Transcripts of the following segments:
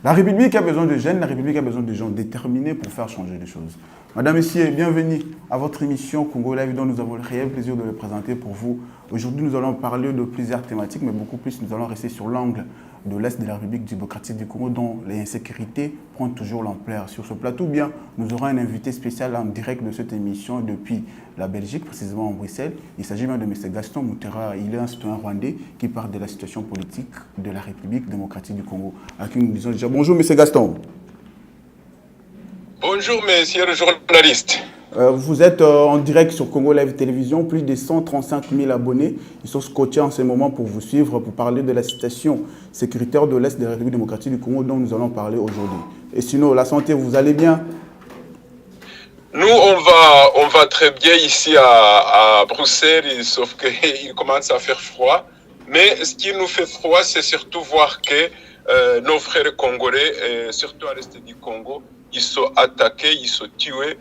La République a besoin de jeunes, la République a besoin de gens déterminés pour faire changer les choses. Madame, Messieurs, bienvenue à votre émission Congo Live dont nous avons le réel plaisir de le présenter pour vous. Aujourd'hui, nous allons parler de plusieurs thématiques, mais beaucoup plus, nous allons rester sur l'angle de l'Est de la République démocratique du Congo dont l'insécurité prend toujours l'ampleur. Sur ce plateau, bien, nous aurons un invité spécial en direct de cette émission depuis la Belgique, précisément en Bruxelles. Il s'agit bien de M. Gaston Moutera. Il est un citoyen rwandais qui parle de la situation politique de la République démocratique du Congo. À qui nous disons déjà bonjour, M. Gaston. Bonjour, messieurs les journalistes. Vous êtes en direct sur Congo Live Télévision, plus de 135 000 abonnés. Ils sont scotchés en ce moment pour vous suivre, pour parler de la situation sécuritaire de l'Est de la République démocratique du Congo dont nous allons parler aujourd'hui. Et sinon, la santé, vous allez bien? Nous, on va très bien ici à Bruxelles, sauf qu'il commence à faire froid. Mais ce qui nous fait froid, c'est surtout voir que nos frères congolais, surtout à l'Est du Congo, ils sont attaqués, ils sont tués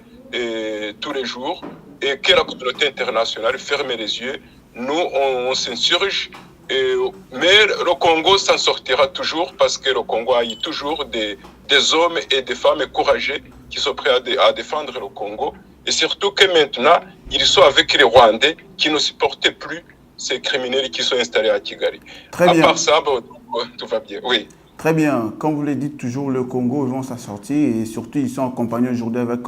tous les jours, et que la communauté internationale ferme les yeux. Nous, on s'insurge, mais le Congo s'en sortira toujours parce que le Congo a toujours des hommes et des femmes courageux qui sont prêts à défendre le Congo. Et surtout que maintenant, ils sont avec les Rwandais qui ne supportent plus ces criminels qui sont installés à Kigali. Très bien. À part ça, bon, tout va bien, oui. Très bien. Comme vous le dites toujours, le Congo vont s'en sortir et surtout ils sont accompagnés aujourd'hui avec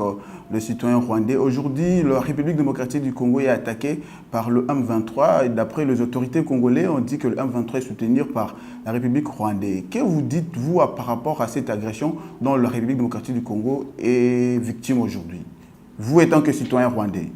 le citoyen rwandais. Aujourd'hui, la République démocratique du Congo est attaquée par le M23 et d'après les autorités congolaises, on dit que le M23 est soutenu par la République rwandaise. Que vous dites-vous par rapport à cette agression dont la République démocratique du Congo est victime aujourd'hui, vous étant que citoyen rwandais?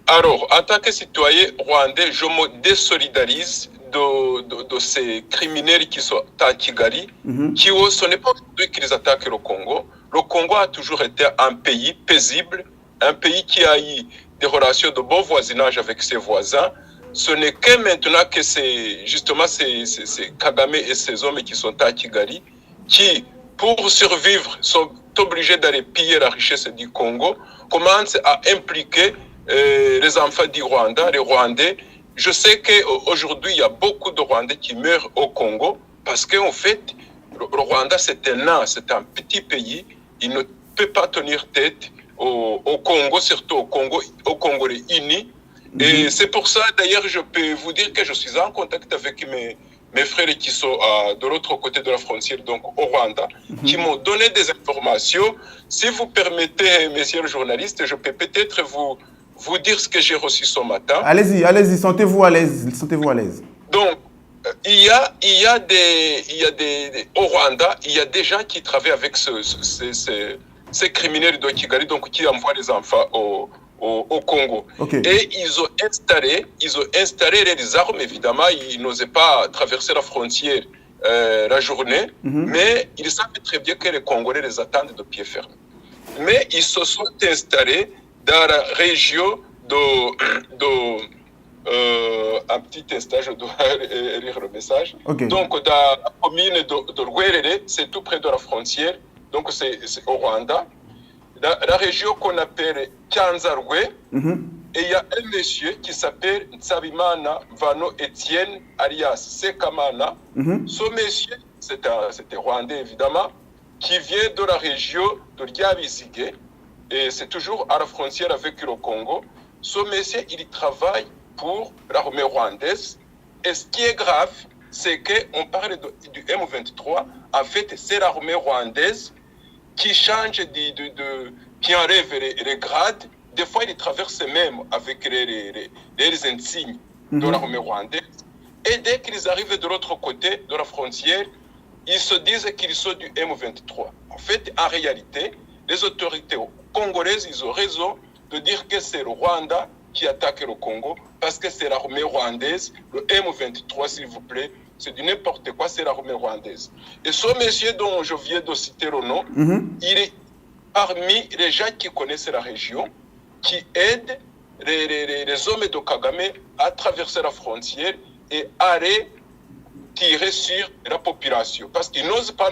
Alors, en tant que citoyen rwandais, je me désolidarise de ces criminels qui sont à Kigali, ce n'est pas aujourd'hui qu'ils attaquent le Congo. Le Congo a toujours été un pays paisible, un pays qui a eu des relations de bon voisinage avec ses voisins. Ce n'est que maintenant que c'est justement ces Kagame et ces hommes qui sont à Kigali, qui, pour survivre, sont obligés d'aller piller la richesse du Congo, commencent à impliquer les enfants du Rwanda, les Rwandais. Je sais qu'aujourd'hui, il y a beaucoup de Rwandais qui meurent au Congo parce qu'en fait, le Rwanda, c'est un petit pays. Il ne peut pas tenir tête au Congo, surtout au Congolais unis. Et c'est pour ça, d'ailleurs, je peux vous dire que je suis en contact avec mes frères qui sont de l'autre côté de la frontière, donc au Rwanda, qui m'ont donné des informations. Si vous permettez, messieurs les journalistes, je peux peut-être vous dire ce que j'ai reçu ce matin. Allez-y, allez-y, sentez-vous à l'aise. Donc, il y a des au Rwanda, il y a des gens qui travaillent avec ces criminels de Kigali, donc qui envoient les enfants au Congo. Okay. Et ils ont installé les armes, évidemment, ils n'osaient pas traverser la frontière la journée, mais ils savent très bien que les Congolais les attendent de pied ferme. Mais ils se sont installés dans la région un petit instant, je dois lire le message. Okay. Donc, dans la commune de Rwerere, c'est tout près de la frontière, donc c'est au Rwanda. La région qu'on appelle Kyanzarwe, et il y a un monsieur qui s'appelle Nsabimana Vano Etienne, alias Sekamana. Ce monsieur, c'était Rwandais évidemment, qui vient de la région de Ryabizige. Et c'est toujours à la frontière avec le Congo. Ce monsieur, il travaille pour l'armée rwandaise. Et ce qui est grave, c'est qu'on parle du M23. En fait, c'est l'armée rwandaise qui change, qui enlève les grades. Des fois, il traverse même avec les insignes de l'armée rwandaise. Et dès qu'ils arrivent de l'autre côté de la frontière, ils se disent qu'ils sont du M23. En fait, en réalité, les autorités congolaises, ils ont raison de dire que c'est le Rwanda qui attaque le Congo parce que c'est l'armée rwandaise. Le M23, s'il vous plaît, c'est du n'importe quoi, c'est l'armée rwandaise. Et ce monsieur dont je viens de citer le nom, il est parmi les gens qui connaissent la région, qui aident les hommes de Kagame à traverser la frontière et aller tirer sur la population. Parce qu'ils n'osent pas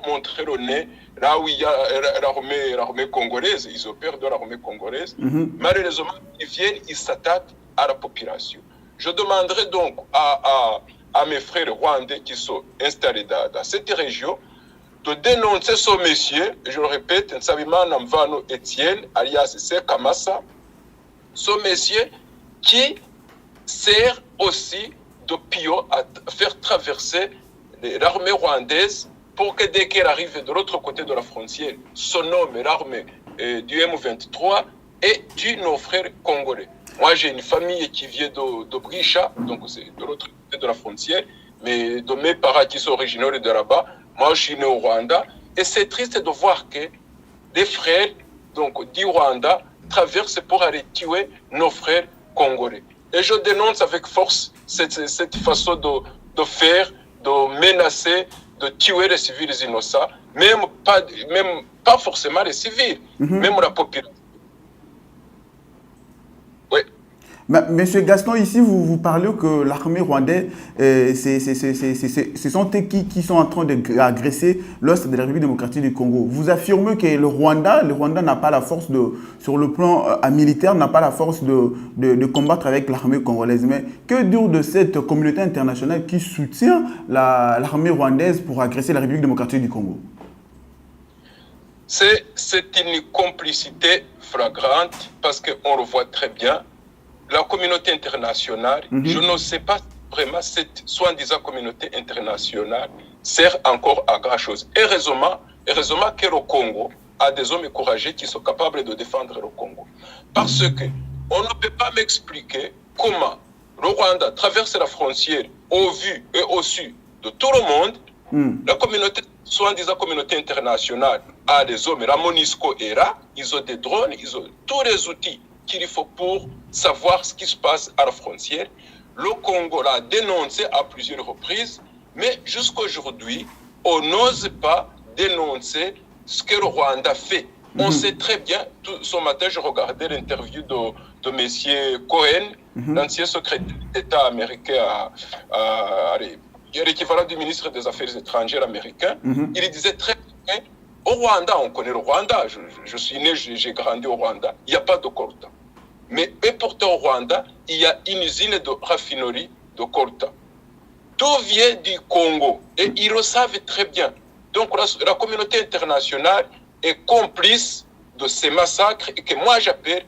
montrer le nez là où il y a l'armée congolaise. Ils opèrent de l'armée congolaise. Malheureusement, ils viennent, ils s'attaquent à la population. Je demanderai donc à mes frères rwandais qui sont installés dans cette région de dénoncer ce monsieur, je le répète, Nsabimana Mvano Etienne, alias Sekamassa, ce monsieur qui sert aussi de pion à faire traverser l'armée rwandaise pour que dès qu'elle arrive de l'autre côté de la frontière, son nom est l'armée du M23 et du nos frères congolais. Moi, j'ai une famille qui vient de Brisha, donc c'est de l'autre côté de la frontière, mais de mes parents qui sont originaires de là-bas, moi, je suis né au Rwanda. Et c'est triste de voir que des frères donc, du Rwanda traversent pour aller tuer nos frères congolais. Et je dénonce avec force cette façon de faire, de menacer, de tuer les civils innocents, même pas forcément les civils, même la population. Oui. Monsieur Gaston, ici, vous parlez que l'armée rwandaise, ce sont eux qui sont en train d'agresser l'ouest de la République démocratique du Congo. Vous affirmez que le Rwanda n'a pas la force sur le plan militaire, n'a pas la force de combattre avec l'armée congolaise. Mais que dire de cette communauté internationale qui soutient l'armée rwandaise pour agresser la République démocratique du Congo? C'est une complicité flagrante parce qu'on le voit très bien. La communauté internationale, je ne sais pas vraiment cette soi-disant communauté internationale sert encore à grand chose. Heureusement que le Congo a des hommes courageux qui sont capables de défendre le Congo. Parce que on ne peut pas m'expliquer comment le Rwanda traverse la frontière au vu et au su de tout le monde. La communauté, soi-disant communauté internationale, a des hommes, la MONUSCO est là, ils ont des drones, ils ont tous les outils qu'il faut pour savoir ce qui se passe à la frontière. Le Congo l'a dénoncé à plusieurs reprises, mais jusqu'à aujourd'hui, on n'ose pas dénoncer ce que le Rwanda fait. On sait très bien, ce matin, je regardais l'interview de M. Cohen, l'ancien secrétaire d'État américain, l'équivalent du ministre des Affaires étrangères américain. Il disait très bien, au Rwanda, on connaît le Rwanda, je suis né, j'ai grandi au Rwanda, il n'y a pas de coltan. Mais pourtant au Rwanda, il y a une usine de raffinerie de coltan. Tout vient du Congo et ils le savent très bien. Donc la communauté internationale est complice de ces massacres et que moi j'appelle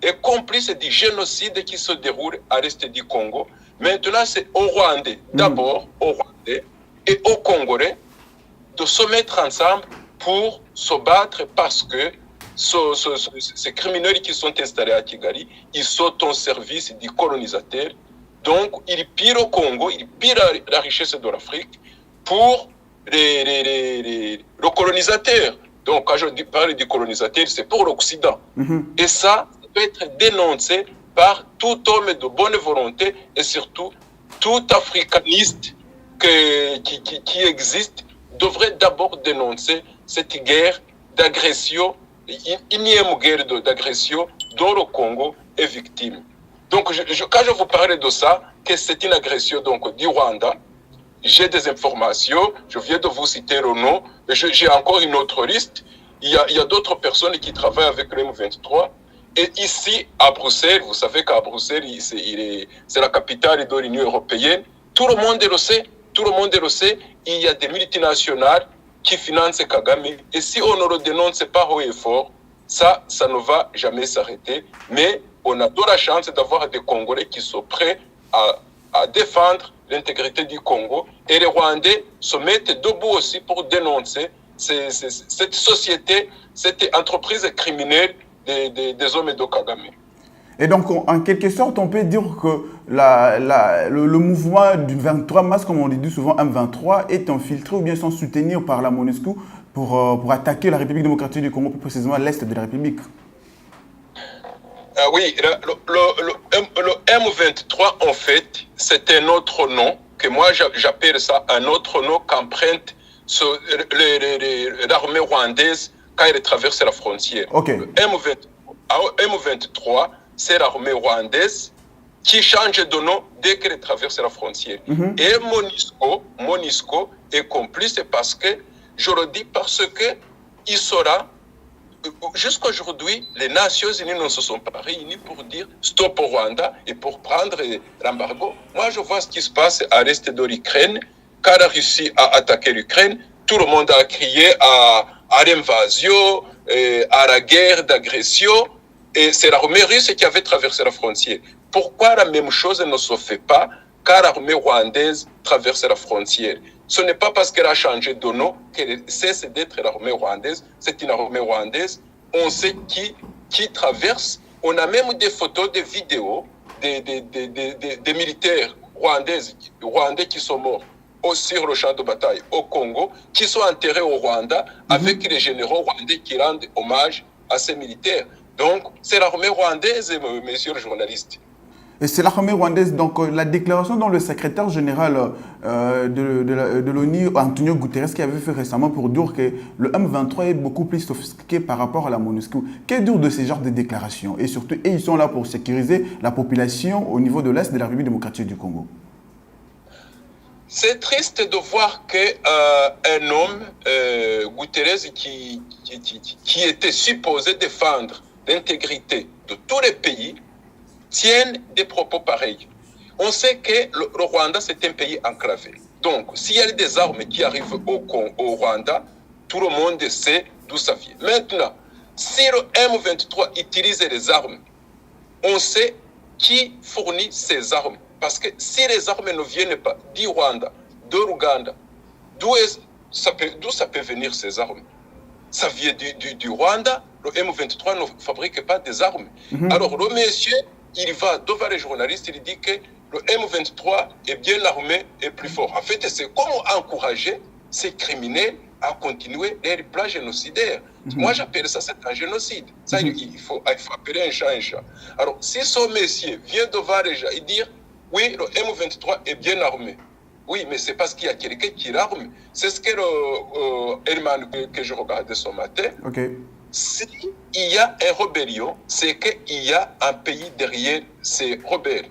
est complice du génocide qui se déroule à l'est du Congo. Maintenant, c'est aux Rwandais, d'abord aux Rwandais et aux Congolais de se mettre ensemble pour se battre parce que ces criminels qui sont installés à Kigali, ils sont au service du colonisateur. Donc, ils pillent le Congo, ils pillent la richesse de l'Afrique pour le colonisateur. Donc, quand je parle du colonisateur, c'est pour l'Occident. Et ça peut être dénoncé par tout homme de bonne volonté et surtout tout africaniste qui existe devrait d'abord dénoncer cette guerre d'agression, énième guerre d'agression dont le Congo est victime. Donc, quand je vous parle de ça, que c'est une agression donc, du Rwanda, j'ai des informations, je viens de vous citer le nom, mais j'ai encore une autre liste. Il y a d'autres personnes qui travaillent avec le M23. Et ici, à Bruxelles, vous savez qu'à Bruxelles, c'est la capitale de l'Union européenne. Tout le monde le sait. Tout le monde le sait. Il y a des multinationales qui financent Kagame. Et si on ne le dénonce pas haut et fort, ça ne va jamais s'arrêter. Mais on a de la chance d'avoir des Congolais qui sont prêts à défendre l'intégrité du Congo. Et les Rwandais se mettent debout aussi pour dénoncer cette société, cette entreprise criminelle des hommes de Kagame. Et donc, en quelque sorte, on peut dire que le mouvement du 23 mars, comme on le dit souvent, M23, est infiltré ou bien sont soutenus par la MONUSCO pour attaquer la République démocratique du Congo, plus précisément l'Est de la République. Oui, le M23, en fait, c'est un autre nom, que moi j'appelle ça un autre nom qu'emprunte l'armée rwandaise quand elle traverse la frontière. Okay. Le M23, c'est l'armée rwandaise qui change de nom dès qu'elle traverse la frontière. Et MONUSCO est complice parce que, je le dis parce que il sera, jusqu'à aujourd'hui, les Nations Unies ne se sont pas réunies pour dire stop au Rwanda et pour prendre l'embargo. Moi, je vois ce qui se passe à l'est de l'Ukraine. Quand la Russie a attaqué l'Ukraine, tout le monde a crié à l'invasion, à la guerre d'agression. Et c'est l'armée russe qui avait traversé la frontière. Pourquoi la même chose ne se fait pas quand l'armée rwandaise traverse la frontière? Ce n'est pas parce qu'elle a changé de nom qu'elle cesse d'être l'armée rwandaise. C'est une armée rwandaise. On sait qui traverse. On a même des photos, des vidéos des militaires rwandais qui sont morts sur le champ de bataille au Congo, qui sont enterrés au Rwanda avec les généraux rwandais qui rendent hommage à ces militaires. Donc, c'est l'armée rwandaise, messieurs les journalistes. Et c'est l'armée rwandaise. Donc, la déclaration dont le secrétaire général de l'ONU, Antonio Guterres, qui avait fait récemment pour dire que le M23 est beaucoup plus sophistiqué par rapport à la MONUSCO. Qu'est-ce dur de ces genres de déclarations? Et surtout, ils sont là pour sécuriser la population au niveau de l'Est de la République démocratique du Congo. C'est triste de voir qu'un homme, Guterres, qui était supposé défendre l'intégrité de tous les pays, tiennent des propos pareils. On sait que le Rwanda, c'est un pays enclavé. Donc, s'il y a des armes qui arrivent au Rwanda, tout le monde sait d'où ça vient. Maintenant, si le M23 utilise les armes, on sait qui fournit ces armes. Parce que si les armes ne viennent pas du Rwanda, de l'Ouganda, d'où ça peut venir ces armes? Ça vient du Rwanda. Le M23 ne fabrique pas des armes. Alors, le monsieur, il va devant les journalistes, il dit que le M23 est bien armé et plus fort. En fait, c'est comment encourager ces criminels à continuer les plans génocidaires. Moi, j'appelle ça, c'est un génocide. Ça, il faut appeler un chat un chat. Alors, si ce monsieur vient devant les gens et dire, oui, le M23 est bien armé. Oui, mais c'est parce qu'il y a quelqu'un qui l'arme. C'est ce que Elman que je regardais ce matin. Okay. S'il y a une rébellion, c'est qu'il y a un pays derrière ces rebelles.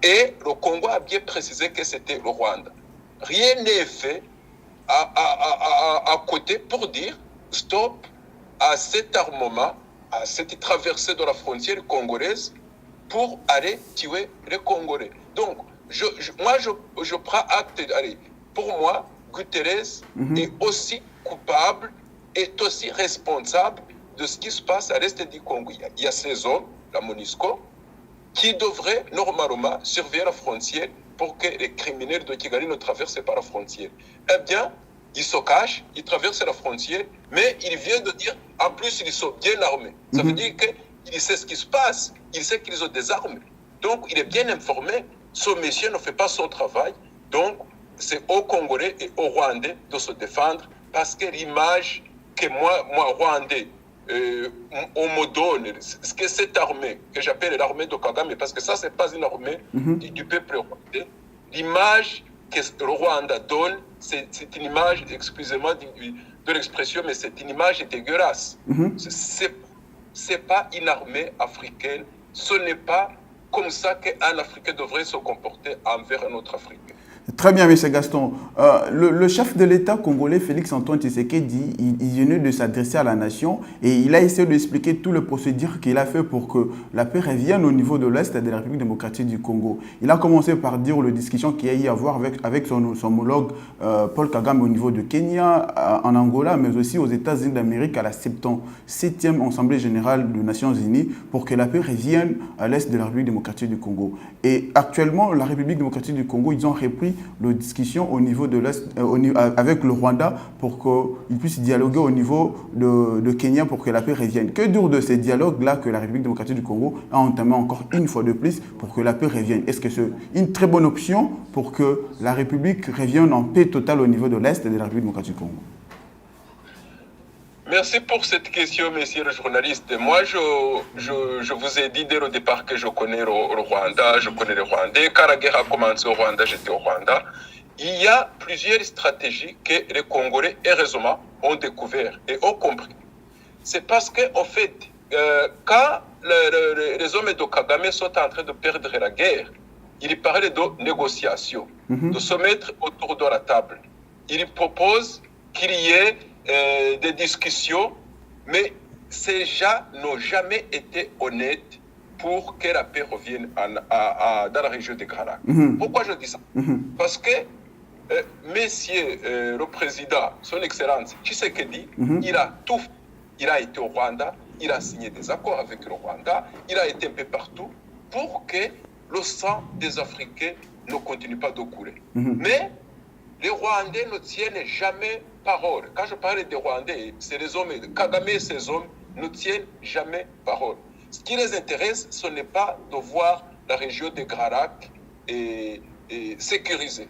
Et le Congo a bien précisé que c'était le Rwanda. Rien n'est fait à côté pour dire stop à cet armement, à cette traversée de la frontière congolaise pour aller tuer les Congolais. Donc, moi, je prends acte. Allez, pour moi, Guterres est aussi coupable, est aussi responsable de ce qui se passe à l'est du Congo. Il y a ces hommes, la MONUSCO, qui devraient normalement surveiller la frontière pour que les criminels de Kigali ne traversent pas la frontière. Eh bien, ils se cachent, ils traversent la frontière, mais il vient de dire, en plus, ils sont bien armés. Ça veut dire qu'il sait ce qui se passe, il sait qu'ils ont des armes. Donc, il est bien informé. Ce monsieur ne fait pas son travail. Donc, c'est aux Congolais et aux Rwandais de se défendre parce que l'image que moi Rwandais, on me donne, ce que cette armée, que j'appelle l'armée de Kagame, parce que ça, ce n'est pas une armée du peuple rwandais. L'image que le Rwanda donne, c'est une image, excusez-moi de l'expression, mais c'est une image dégueulasse. Ce n'est pas une armée africaine. Ce n'est pas comme ça qu'un Africain devrait se comporter envers un autre Africain. Très bien, M. Gaston. Le chef de l'État congolais, Félix-Antoine Tshisekedi, il venait de s'adresser à la nation et il a essayé d'expliquer tout le procédure qu'il a fait pour que la paix revienne au niveau de l'Est de la République démocratique du Congo. Il a commencé par dire les discussions qu'il y a eu à avoir avec son homologue Paul Kagame au niveau de Kenya, en Angola, mais aussi aux États-Unis d'Amérique à la 77e Assemblée générale des Nations unies pour que la paix revienne à l'Est de la République démocratique du Congo. Et actuellement, la République démocratique du Congo, ils ont repris les discussions au niveau de l'Est, avec le Rwanda pour qu'ils puissent dialoguer au niveau de Kenya pour que la paix revienne. Que dire de ces dialogues-là que la République démocratique du Congo a entamé encore une fois de plus pour que la paix revienne? Est-ce que c'est une très bonne option pour que la République revienne en paix totale au niveau de l'Est de la République démocratique du Congo? Merci pour cette question, messieurs les journalistes. Moi, je vous ai dit dès le départ que je connais le Rwanda, je connais les Rwandais. Quand la guerre a commencé au Rwanda, j'étais au Rwanda. Il y a plusieurs stratégies que les Congolais, heureusement, ont découvert et ont compris. C'est parce qu'en fait, quand les hommes de Kagame sont en train de perdre la guerre, il parle de négociation, de se mettre autour de la table. Il propose qu'il y ait des discussions, mais ces gens n'ont jamais été honnêtes pour que la paix revienne dans la région de Gala. Pourquoi je dis ça? Parce que Monsieur le Président, son Excellence Tshisekedi, il a tout fait. Il a été au Rwanda, il a signé des accords avec le Rwanda, il a été un peu partout pour que le sang des Africains ne continue pas de couler. Mais les Rwandais ne tiennent jamais parole. Quand je parle des Rwandais, c'est les hommes, Kagame et ses hommes ne tiennent jamais parole. Ce qui les intéresse, ce n'est pas de voir la région de Grarak sécurisée.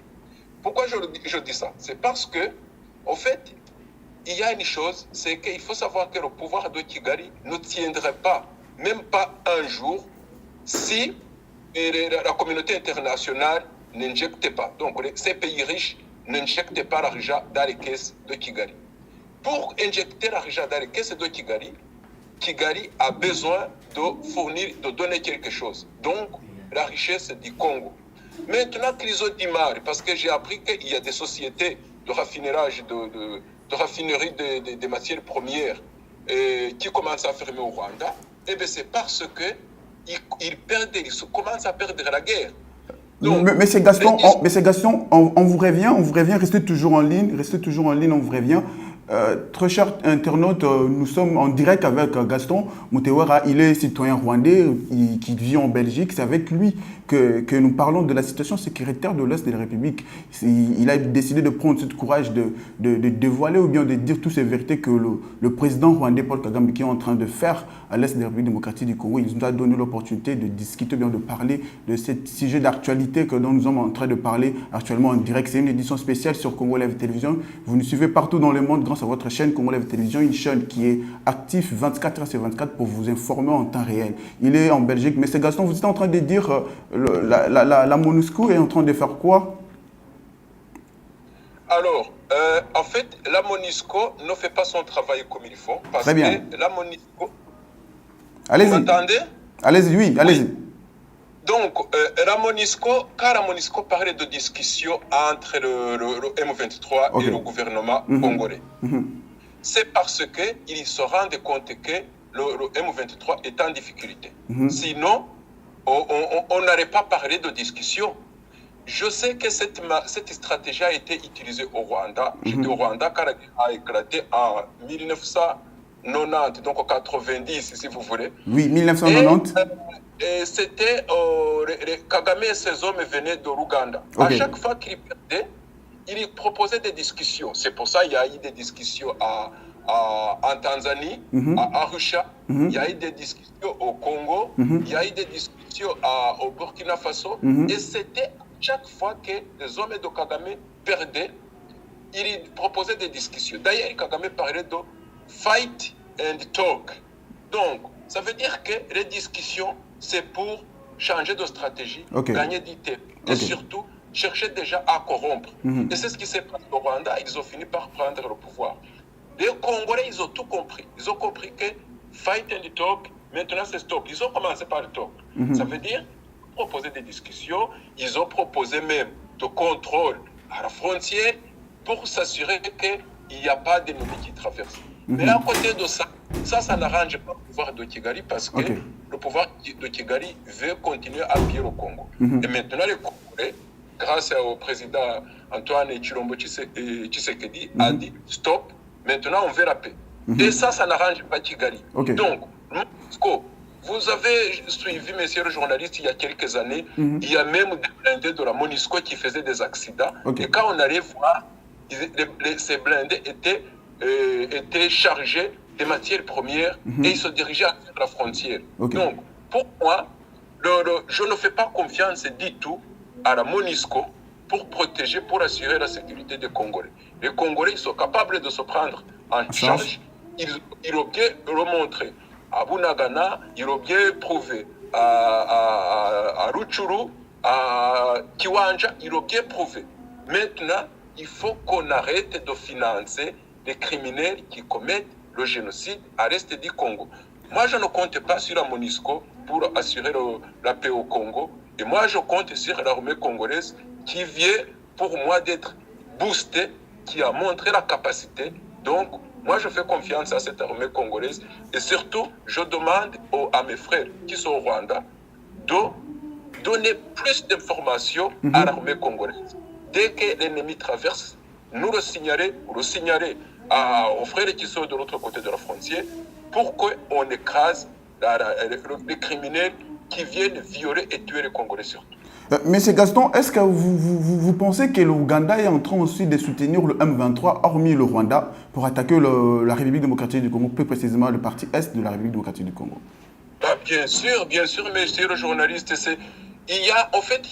Pourquoi je dis ça? C'est parce que, en fait, il y a une chose, c'est qu'il faut savoir que le pouvoir de Kigali ne tiendrait pas, même pas un jour, si la communauté internationale n'injectait pas. Donc, ces pays riches n'injectent pas l'argent dans les caisses de Kigali. Pour injecter l'argent dans les caisses de Kigali, Kigali a besoin de fournir, de donner quelque chose. Donc, la richesse du Congo. Maintenant qu'ils ont du mal, parce que j'ai appris qu'il y a des sociétés de raffinage, de raffinerie des matières premières qui commencent à fermer au Rwanda, et bien c'est parce qu'ils commencent à perdre la guerre. Donc, mais c'est Gaston, on vous revient, restez toujours en ligne, on vous revient. Très chers internautes, nous sommes en direct avec Gaston Mutewera. Il est citoyen rwandais qui vit en Belgique. C'est avec lui que nous parlons de la situation sécuritaire de l'Est de la République. Il a décidé de prendre ce courage de dévoiler ou bien de dire toutes ces vérités que le président rwandais Paul Kagame qui est en train de faire à l'Est de la République démocratique du Congo. Il nous a donné l'opportunité de discuter, bien de parler de ce sujet d'actualité dont nous sommes en train de parler actuellement en direct. C'est une édition spéciale sur Congo Live Télévision. Vous nous suivez partout dans le monde grâce à votre chaîne Congo Live Télévision, une chaîne qui est active 24 heures sur 24 pour vous informer en temps réel. Il est en Belgique, mais c'est Gaston, vous êtes en train de dire la MONUSCO est en train de faire quoi? Alors, en fait, la MONUSCO ne fait pas son travail comme il faut. Parce Très bien. Que la MONUSCO... Allez-y. Vous m'entendez? Allez-y, oui, allez-y. Oui. Donc, la MONUSCO, quand la MONUSCO parlait de discussion entre le M23 et le gouvernement congolais, c'est parce qu'ils se rendent compte que le M23 est en difficulté. Sinon, on n'aurait pas parlé de discussion. Je sais que cette stratégie a été utilisée au Rwanda. J'étais au Rwanda quand elle a éclaté en 1990, donc en 90, si vous voulez. Oui, 1990. Et c'était Kagame et ses hommes venaient de l'Ouganda. À chaque fois qu'ils perdaient, ils proposaient des discussions. C'est pour ça qu'il y a eu des discussions en Tanzanie, à Arusha. Il y a eu des discussions au Congo. Il y a eu des discussions au Burkina Faso. Et c'était chaque fois que les hommes de Kagame perdaient, ils proposaient des discussions. D'ailleurs, Kagame parlait de fight and talk. Donc, ça veut dire que les discussions, c'est pour changer de stratégie, gagner du temps et surtout chercher déjà à corrompre. Et c'est ce qui s'est passé au Rwanda. Ils ont fini par prendre le pouvoir. Les Congolais, ils ont tout compris. Ils ont compris que fight and talk, maintenant c'est stop. Ils ont commencé par le talk. Ça veut dire proposer des discussions. Ils ont proposé même de contrôle à la frontière pour s'assurer qu'il n'y a pas d'ennemis qui traversent. Mais à côté de ça, ça n'arrange pas le pouvoir de Kigali parce que le pouvoir de Kigali veut continuer à piller le Congo. Et maintenant, les Congolais, grâce au président Antoine Tshilombo Tshisekedi, a dit stop, maintenant on veut la paix. Et ça n'arrange pas Kigali. Donc, vous avez suivi, messieurs les journalistes, il y a quelques années, il y a même des blindés de la MONUSCO qui faisaient des accidents. Et quand on allait voir, ces blindés étaient chargés des matières premières et ils se dirigeaient vers la frontière. Donc, pour moi, je ne fais pas confiance du tout à la MONUSCO pour protéger, pour assurer la sécurité des Congolais. Les Congolais, ils sont capables de se prendre en charge. Ils ont bien remontré à Bunagana, ils ont bien prouvé à Rutshuru, à Kiwanja, ils ont bien prouvé. Maintenant, il faut qu'on arrête de financer les criminels qui commettent le génocide à l'est du Congo. Moi, je ne compte pas sur la MONUSCO pour assurer la paix au Congo. Et moi, je compte sur l'armée congolaise qui vient pour moi d'être boostée, qui a montré la capacité. Donc, moi, je fais confiance à cette armée congolaise. Et surtout, je demande à mes frères qui sont au Rwanda de donner plus d'informations à l'armée congolaise. Dès que l'ennemi traverse, nous le signaler aux frères qui sont de l'autre côté de la frontière pour qu'on écrase les criminels qui viennent violer et tuer les Congolais surtout. Monsieur Gaston, est-ce que vous pensez que l'Ouganda est en train aussi de soutenir le M23, hormis le Rwanda, pour attaquer la République démocratique du Congo, plus précisément le parti Est de la République démocratique du Congo? Bien sûr, monsieur le journaliste. Il y a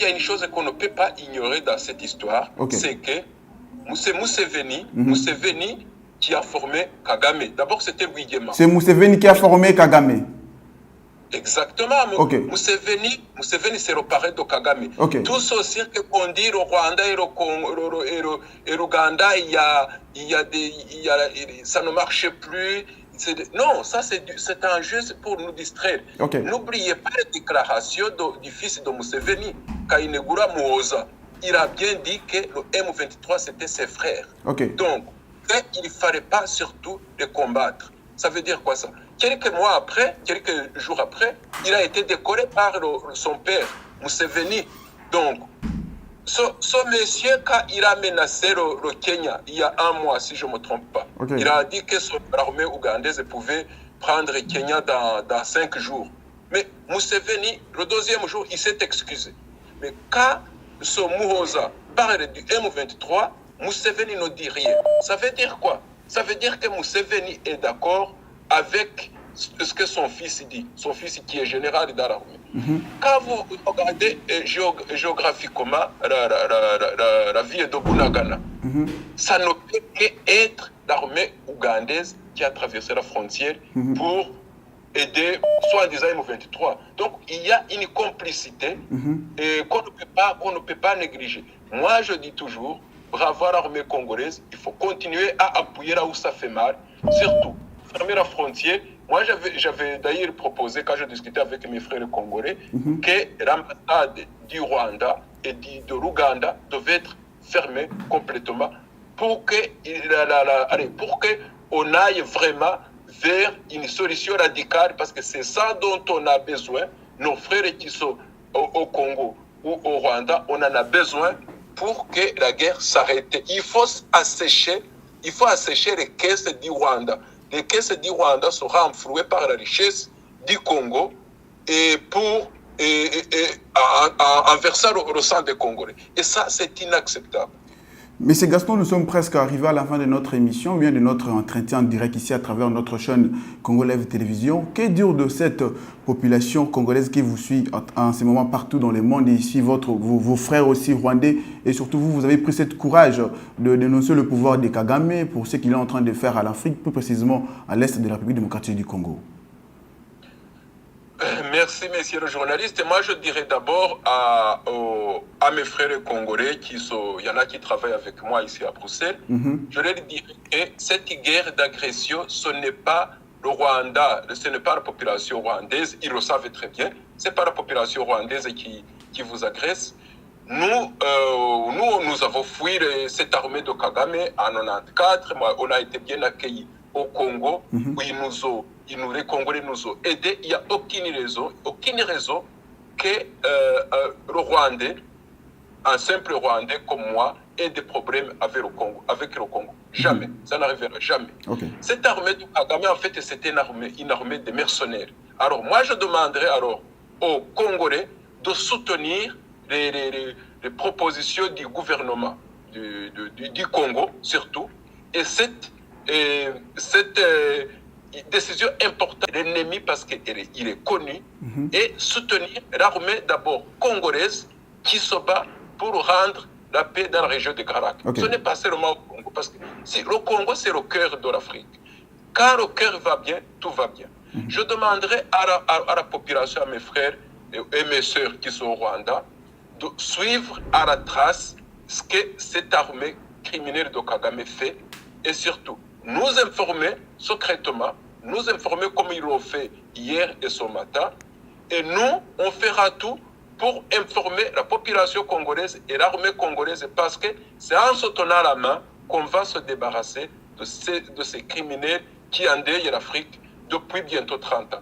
une chose qu'on ne peut pas ignorer dans cette histoire, c'est que c'est Museveni qui a formé Kagame. D'abord, c'était Rwigema. C'est Museveni qui a formé Kagame. Exactement. Museveni, c'est le parrain de Kagame. Tout ce cirque qu'on dit, le Rwanda et l'Ouganda, ça ne marche plus. Non, ça c'est un jeu pour nous distraire. N'oubliez pas la déclaration du fils de Museveni, Kainerugaba Muhoza. Il a bien dit que le M23 c'était ses frères. Donc, il ne fallait pas surtout les combattre. Ça veut dire quoi ça? Quelques jours après, il a été décoré par son père, Museveni. Donc, ce monsieur, quand il a menacé le Kenya, il y a un mois, si je ne me trompe pas, il a dit que son armée ougandaise pouvait prendre le Kenya dans 5 jours. Mais Museveni, le deuxième jour, il s'est excusé. Mais quand ce Muhoza parle du M23, Museveni ne dit rien. Ça veut dire quoi? Ça veut dire que Museveni est d'accord avec ce que son fils dit, son fils qui est général dans l'armée. Quand vous regardez géographiquement la ville de Bunagana, ça ne peut qu'être l'armée ougandaise qui a traversé la frontière pour aider soi-disant M23. Donc il y a une complicité qu'on ne peut pas négliger. Moi je dis toujours, bravo à l'armée congolaise, il faut continuer à appuyer là où ça fait mal, surtout fermer la frontière. Moi, j'avais d'ailleurs proposé, quand je discutais avec mes frères congolais, que l'ambassade du Rwanda et de l'Ouganda devait être fermée complètement pour qu'on aille vraiment vers une solution radicale, parce que c'est ça dont on a besoin. Nos frères qui sont au Congo ou au Rwanda, on en a besoin pour que la guerre s'arrête. Il faut assécher les caisses du Rwanda. Les caisses du Rwanda seront enflouées par la richesse du Congo et en versant le sang des Congolais. Et ça, c'est inacceptable. Monsieur Gaston, nous sommes presque arrivés à la fin de notre émission, bien de notre entretien en direct ici à travers notre chaîne Congo Live Télévision. Que dire de cette population congolaise qui vous suit en ce moment partout dans le monde et ici, vos frères aussi rwandais, et surtout vous avez pris ce courage de dénoncer le pouvoir de Kagame pour ce qu'il est en train de faire à l'Afrique, plus précisément à l'est de la République démocratique du Congo? Merci, monsieur le journaliste. Moi, je dirais d'abord à mes frères congolais, il y en a qui travaillent avec moi ici à Bruxelles, je leur dirais que cette guerre d'agression, ce n'est pas le Rwanda, ce n'est pas la population rwandaise, ils le savent très bien, ce n'est pas la population rwandaise qui vous agresse. Nous avons fui cette armée de Kagame en 1994, on a été bien accueillis au Congo, où les Congolais nous ont aidés. Il n'y a aucune raison que le Rwandais, un simple Rwandais comme moi, ait des problèmes avec le Congo. Jamais. Ça n'arrivera jamais. Cette armée de Kagame, en fait, c'était une armée de mercenaires. Alors, moi, je demanderais aux Congolais de soutenir les propositions du gouvernement du Congo, surtout, et cette décision importante de l'ennemi, parce qu'il est connu, et soutenir l'armée d'abord congolaise qui se bat pour rendre la paix dans la région de Garak. Ce n'est pas seulement au Congo, parce que le Congo, c'est le cœur de l'Afrique. Quand le cœur va bien, tout va bien. Je demanderai à la population, à mes frères et mes sœurs qui sont au Rwanda, de suivre à la trace ce que cette armée criminelle de Kagame fait, et surtout nous informer secrètement, nous informer comme ils l'ont fait hier et ce matin. Et nous, on fera tout pour informer la population congolaise et l'armée congolaise parce que c'est en se tenant la main qu'on va se débarrasser de ces criminels qui endeuillent l'Afrique depuis bientôt 30 ans.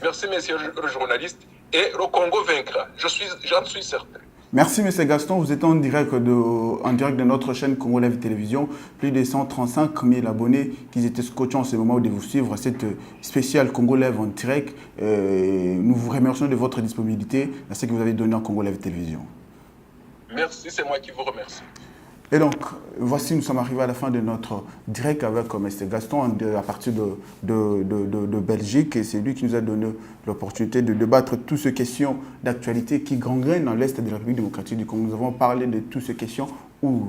Merci, messieurs les journalistes. Et le Congo vaincra. J'en suis certain. Merci, M. Gaston. Vous êtes en direct de notre chaîne Congo Live Télévision. Plus de 135 000 abonnés qui étaient scotchés en ce moment de vous suivre cette spéciale Congo Live en direct. Nous vous remercions de votre disponibilité à ce que vous avez donné en Congo Live Télévision. Merci, c'est moi qui vous remercie. Et donc, voici, nous sommes arrivés à la fin de notre direct avec M. Gaston à partir de Belgique. Et c'est lui qui nous a donné l'opportunité de débattre toutes ces questions d'actualité qui gangrènent dans l'Est de la République démocratique du Congo. Nous avons parlé de toutes ces questions où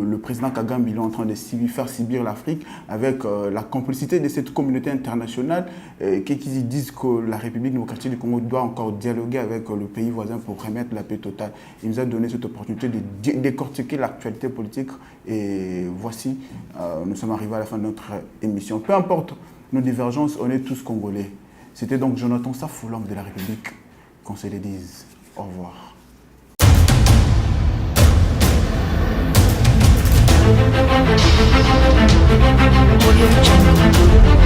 le président Kagame est en train de faire subir l'Afrique avec la complicité de cette communauté internationale qui disent que la République démocratique du Congo doit encore dialoguer avec le pays voisin pour remettre la paix totale. Il nous a donné cette opportunité de décortiquer l'actualité politique et voici, nous sommes arrivés à la fin de notre émission. Peu importe nos divergences, on est tous Congolais. C'était donc Jonathan Safou, l'homme de la République, qu'on se le dise. Au revoir. Audio Jungle.